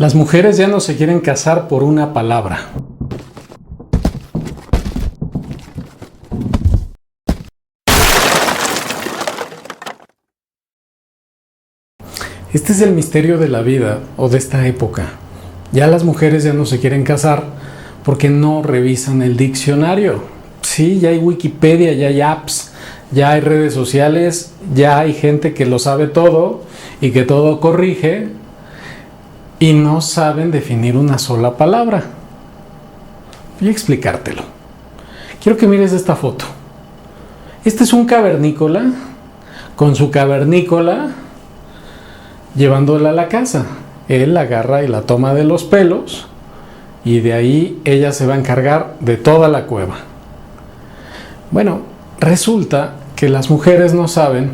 Las mujeres ya no se quieren casar por una palabra. Este es el misterio de la vida o de esta época. Ya las mujeres ya no se quieren casar porque no revisan el diccionario. Sí, ya hay Wikipedia, ya hay apps, ya hay redes sociales, ya hay gente que lo sabe todo y que todo corrige y no saben definir una sola palabra. Voy a explicártelo. Quiero que mires esta foto. Este es un cavernícola con su cavernícola llevándola a la casa. Él la agarra y la toma de los pelos y de ahí ella se va a encargar de toda la cueva. Bueno, resulta que las mujeres no saben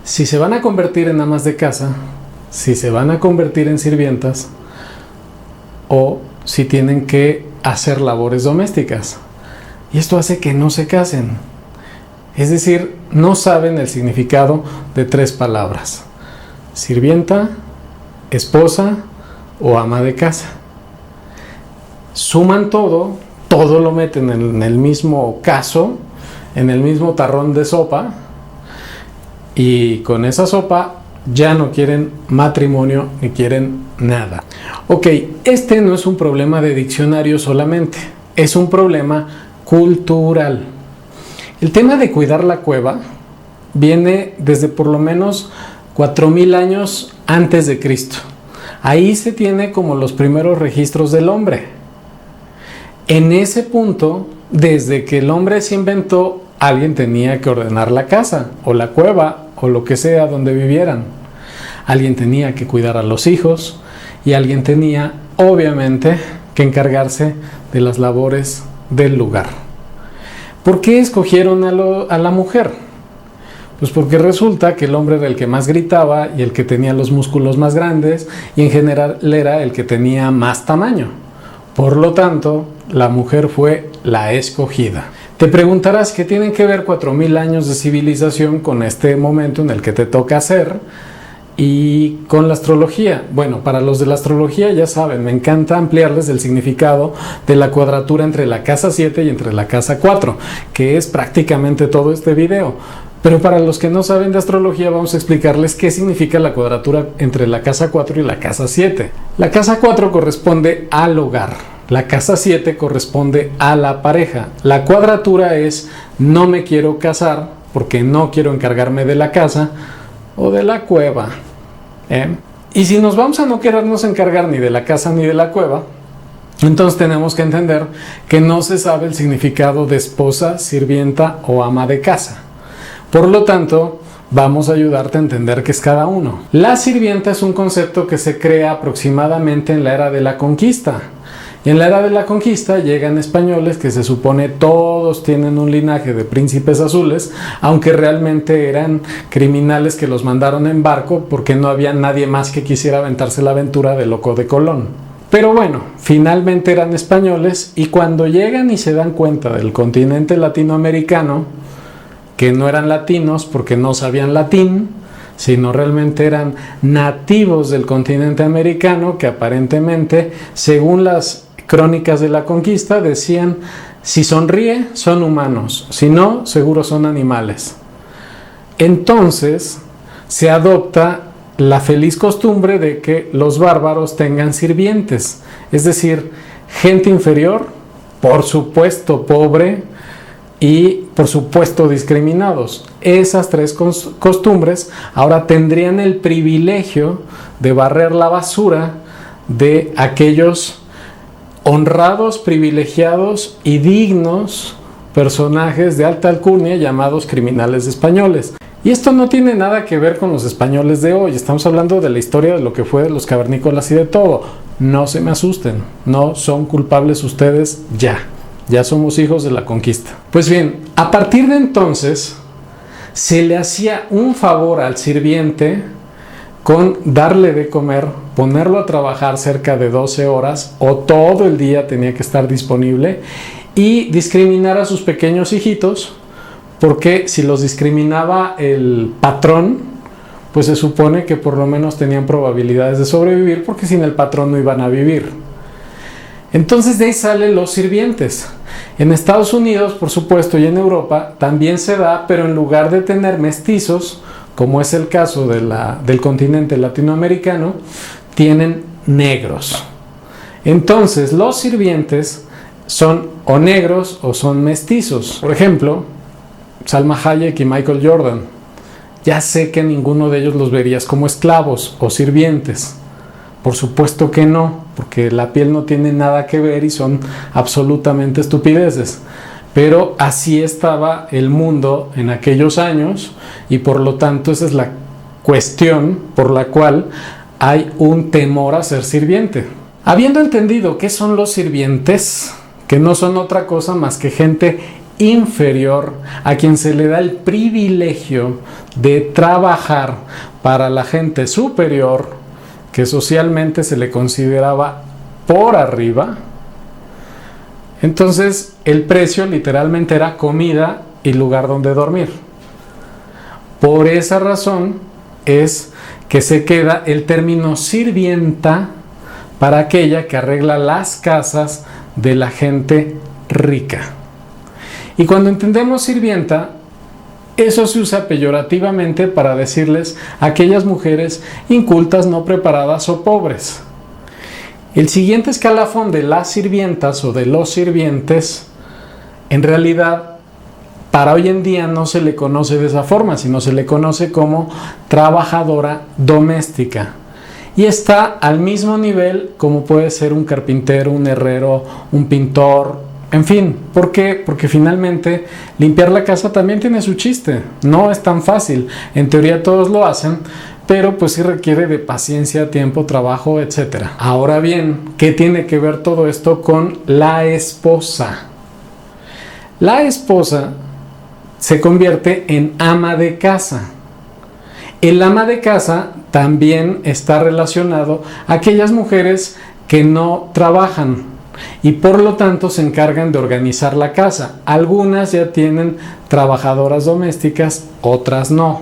si se van a convertir en amas de casa, si se van a convertir en sirvientas o si tienen que hacer labores domésticas. Y esto hace que no se casen. Es decir, no saben el significado de 3 palabras: sirvienta, esposa o ama de casa. Suman todo lo meten en el mismo caso, en el mismo tarrón de sopa, y con esa sopa ya no quieren matrimonio ni quieren nada. Ok, este no es un problema de diccionario solamente, es un problema cultural. El tema de cuidar la cueva viene desde por lo menos 4000 años antes de Cristo. Ahí se tiene como los primeros registros del hombre. En ese punto, desde que el hombre se inventó, alguien tenía que ordenar la casa o la cueva o lo que sea donde vivieran. Alguien tenía que cuidar a los hijos y alguien tenía, obviamente, que encargarse de las labores del lugar. ¿Por qué escogieron a la mujer? Pues porque resulta que el hombre era el que más gritaba y el que tenía los músculos más grandes y en general era el que tenía más tamaño. Por lo tanto, la mujer fue la escogida. Te preguntarás qué tienen que ver 4000 años de civilización con este momento en el que te toca hacer y con la astrología. Bueno, para los de la astrología ya saben, me encanta ampliarles el significado de la cuadratura entre la casa 7 y entre la casa 4, que es prácticamente todo este video. Pero para los que no saben de astrología, vamos a explicarles qué significa la cuadratura entre la casa 4 y la casa 7. La casa 4 corresponde al hogar. La casa 7 corresponde a la pareja. La cuadratura es: no me quiero casar porque no quiero encargarme de la casa o de la cueva. Y si nos vamos a no querernos encargar ni de la casa ni de la cueva, entonces tenemos que entender que no se sabe el significado de esposa, sirvienta o ama de casa. Por lo tanto, vamos a ayudarte a entender qué es cada uno. La sirvienta es un concepto que se crea aproximadamente en la era de la conquista. Y en la era de la conquista llegan españoles que se supone todos tienen un linaje de príncipes azules, aunque realmente eran criminales que los mandaron en barco porque no había nadie más que quisiera aventarse la aventura de loco de Colón. Pero bueno, finalmente eran españoles y cuando llegan y se dan cuenta del continente latinoamericano, que no eran latinos porque no sabían latín, sino realmente eran nativos del continente americano que aparentemente, según las crónicas de la conquista, decían: si sonríe, son humanos, si no, seguro son animales. Entonces, se adopta la feliz costumbre de que los bárbaros tengan sirvientes, es decir, gente inferior, por supuesto pobre y por supuesto discriminados. Esas 3 costumbres ahora tendrían el privilegio de barrer la basura de aquellos honrados, privilegiados y dignos personajes de alta alcurnia llamados criminales españoles. Y esto no tiene nada que ver con los españoles de hoy. Estamos hablando de la historia de lo que fue de los cavernícolas y de todo. No se me asusten, no son culpables ustedes ya somos hijos de la conquista. Pues bien, a partir de entonces se le hacía un favor al sirviente con darle de comer, ponerlo a trabajar cerca de 12 horas o todo el día tenía que estar disponible, y discriminar a sus pequeños hijitos, porque si los discriminaba el patrón, pues se supone que por lo menos tenían probabilidades de sobrevivir, porque sin el patrón no iban a vivir. Entonces de ahí salen los sirvientes. En Estados Unidos, por supuesto, y en Europa también se da, pero en lugar de tener mestizos, como es el caso del continente latinoamericano, tienen negros. Entonces los sirvientes son o negros o son mestizos. Por ejemplo, Salma Hayek y Michael Jordan. Ya sé que ninguno de ellos los verías como esclavos o sirvientes. Por supuesto que no, porque la piel no tiene nada que ver y son absolutamente estupideces. Pero así estaba el mundo en aquellos años y por lo tanto esa es la cuestión por la cual hay un temor a ser sirviente. Habiendo entendido qué son los sirvientes, que no son otra cosa más que gente inferior a quien se le da el privilegio de trabajar para la gente superior, que socialmente se le consideraba por arriba, entonces el precio literalmente era comida y lugar donde dormir. Por esa razón es que se queda el término sirvienta para aquella que arregla las casas de la gente rica. Y cuando entendemos sirvienta, eso se usa peyorativamente para decirles a aquellas mujeres incultas, no preparadas o pobres. El siguiente escalafón de las sirvientas o de los sirvientes, en realidad, para hoy en día no se le conoce de esa forma, sino se le conoce como trabajadora doméstica. Y está al mismo nivel como puede ser un carpintero, un herrero, un pintor, en fin. ¿Por qué? Porque finalmente limpiar la casa también tiene su chiste. No es tan fácil. En teoría todos lo hacen, pero pues sí requiere de paciencia, tiempo, trabajo, etc. Ahora bien, ¿qué tiene que ver todo esto con la esposa? La esposa se convierte en ama de casa. El ama de casa también está relacionado a aquellas mujeres que no trabajan y por lo tanto se encargan de organizar la casa. Algunas ya tienen trabajadoras domésticas, otras no.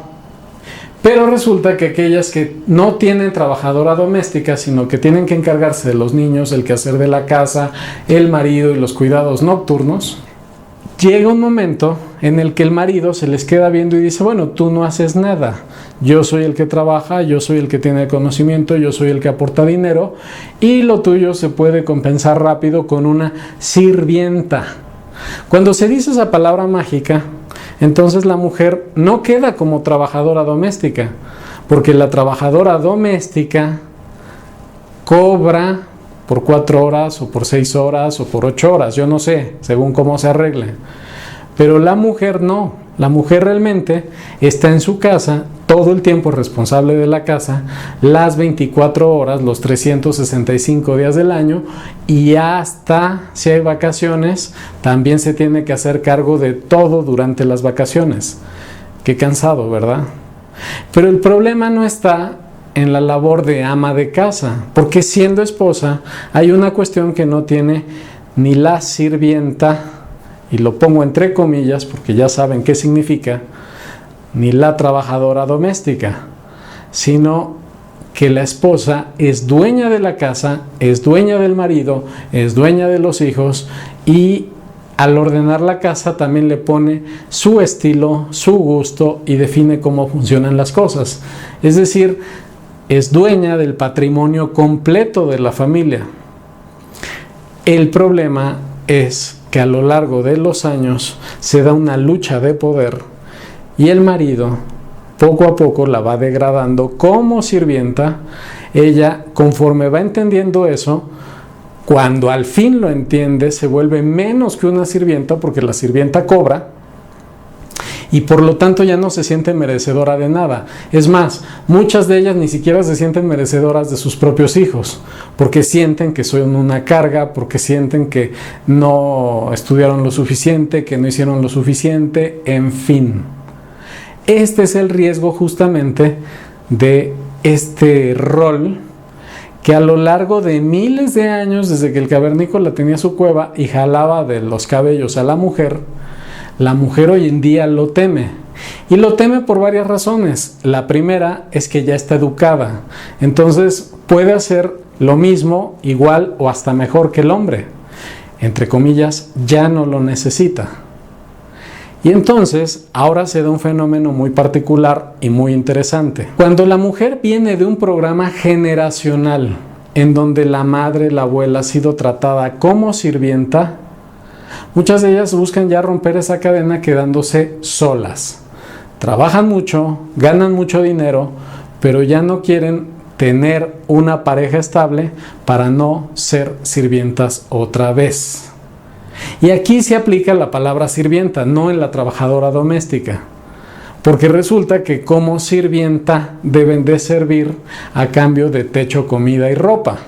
Pero resulta que aquellas que no tienen trabajadora doméstica, sino que tienen que encargarse de los niños, el quehacer de la casa, el marido y los cuidados nocturnos, llega un momento en el que el marido se les queda viendo y dice, bueno, tú no haces nada, yo soy el que trabaja, yo soy el que tiene el conocimiento, yo soy el que aporta dinero y lo tuyo se puede compensar rápido con una sirvienta. Cuando se dice esa palabra mágica, entonces la mujer no queda como trabajadora doméstica, porque la trabajadora doméstica cobra por 4 horas o por 6 horas o por 8 horas, yo no sé, según cómo se arregle. Pero la mujer no, la mujer realmente está en su casa todo el tiempo responsable de la casa, las 24 horas, los 365 días del año y hasta si hay vacaciones, también se tiene que hacer cargo de todo durante las vacaciones. Qué cansado, ¿verdad? Pero el problema no está en la labor de ama de casa, porque siendo esposa hay una cuestión que no tiene ni la sirvienta, y lo pongo entre comillas porque ya saben qué significa, ni la trabajadora doméstica, sino que la esposa es dueña de la casa, es dueña del marido, es dueña de los hijos y al ordenar la casa también le pone su estilo, su gusto y define cómo funcionan las cosas. Es decir, es dueña del patrimonio completo de la familia. El problema es que a lo largo de los años se da una lucha de poder y el marido poco a poco la va degradando como sirvienta. Ella, conforme va entendiendo eso, cuando al fin lo entiende, se vuelve menos que una sirvienta porque la sirvienta cobra y por lo tanto ya no se siente merecedora de nada. Es más, muchas de ellas ni siquiera se sienten merecedoras de sus propios hijos, porque sienten que son una carga, porque sienten que no estudiaron lo suficiente, que no hicieron lo suficiente, en fin. Este es el riesgo justamente de este rol que a lo largo de miles de años, desde que el cavernícola tenía su cueva y jalaba de los cabellos a la mujer hoy en día lo teme. Y lo teme por varias razones. La primera es que ya está educada, entonces puede hacer lo mismo, igual o hasta mejor que el hombre. Entre comillas, ya no lo necesita. Y entonces, ahora se da un fenómeno muy particular y muy interesante. Cuando la mujer viene de un programa generacional, en donde la madre, la abuela ha sido tratada como sirvienta, muchas de ellas buscan ya romper esa cadena quedándose solas. Trabajan mucho, ganan mucho dinero, pero ya no quieren tener una pareja estable para no ser sirvientas otra vez. Y aquí se aplica la palabra sirvienta, no en la trabajadora doméstica, porque resulta que como sirvienta deben de servir a cambio de techo, comida y ropa,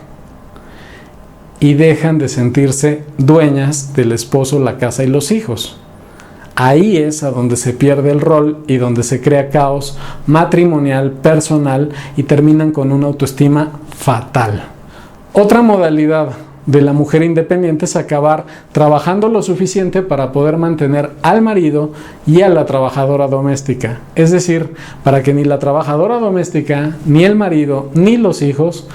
y dejan de sentirse dueñas del esposo, la casa y los hijos. Ahí es a donde se pierde el rol y donde se crea caos matrimonial, personal, y terminan con una autoestima fatal. Otra modalidad de la mujer independiente es acabar trabajando lo suficiente para poder mantener al marido y a la trabajadora doméstica. Es decir, para que ni la trabajadora doméstica, ni el marido, ni los hijos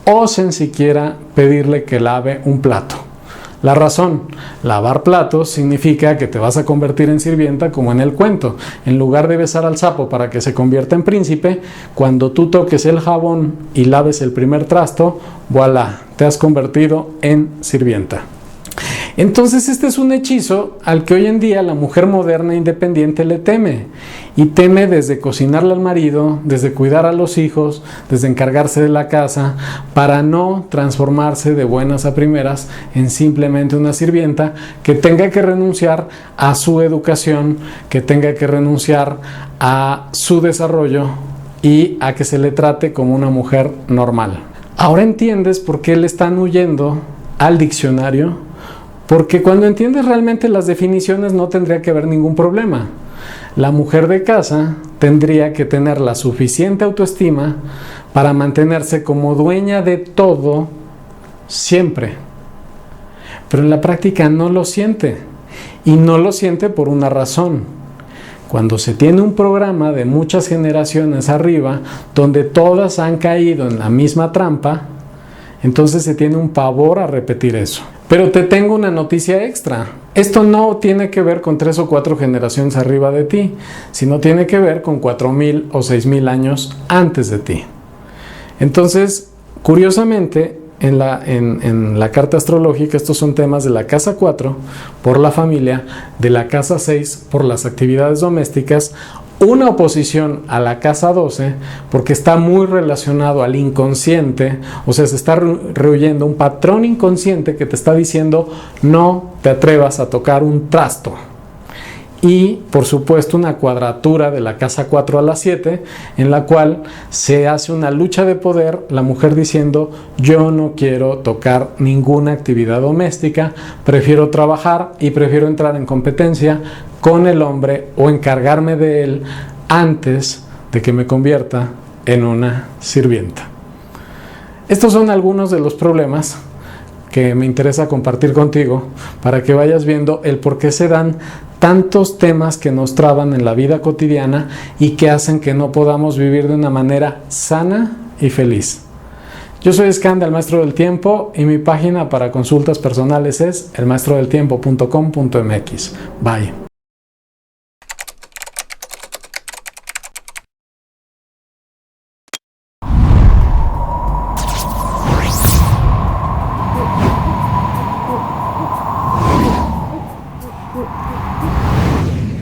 osen siquiera pedirle que lave un plato. La razón: lavar platos significa que te vas a convertir en sirvienta, como en el cuento. En lugar de besar al sapo para que se convierta en príncipe, cuando tú toques el jabón y laves el primer trasto, voilà, te has convertido en sirvienta. Entonces este es un hechizo al que hoy en día la mujer moderna e independiente le teme. Y teme desde cocinarle al marido, desde cuidar a los hijos, desde encargarse de la casa, para no transformarse de buenas a primeras en simplemente una sirvienta que tenga que renunciar a su educación, que tenga que renunciar a su desarrollo y a que se le trate como una mujer normal. Ahora entiendes por qué le están huyendo al diccionario, porque cuando entiendes realmente las definiciones no tendría que haber ningún problema. La mujer de casa tendría que tener la suficiente autoestima para mantenerse como dueña de todo siempre. Pero en la práctica no lo siente. Y no lo siente por una razón. Cuando se tiene un programa de muchas generaciones arriba, donde todas han caído en la misma trampa, entonces se tiene un pavor a repetir eso. Pero te tengo una noticia extra. Esto no tiene que ver con 3 o 4 generaciones arriba de ti, sino tiene que ver con 4,000 o 6,000 años antes de ti. Entonces, curiosamente, en la carta astrológica, estos son temas de la casa 4 por la familia, de la casa 6 por las actividades domésticas, una oposición a la casa 12 porque está muy relacionado al inconsciente, o sea, se está rehuyendo un patrón inconsciente que te está diciendo no te atrevas a tocar un trasto. Y por supuesto una cuadratura de la casa 4 a la 7 en la cual se hace una lucha de poder, la mujer diciendo yo no quiero tocar ninguna actividad doméstica, prefiero trabajar y prefiero entrar en competencia con el hombre o encargarme de él antes de que me convierta en una sirvienta. Estos son algunos de los problemas que me interesa compartir contigo para que vayas viendo el por qué se dan tantos temas que nos traban en la vida cotidiana y que hacen que no podamos vivir de una manera sana y feliz. Yo soy Skanda, el maestro del tiempo, y mi página para consultas personales es elmaestrodeltiempo.com.mx. Bye.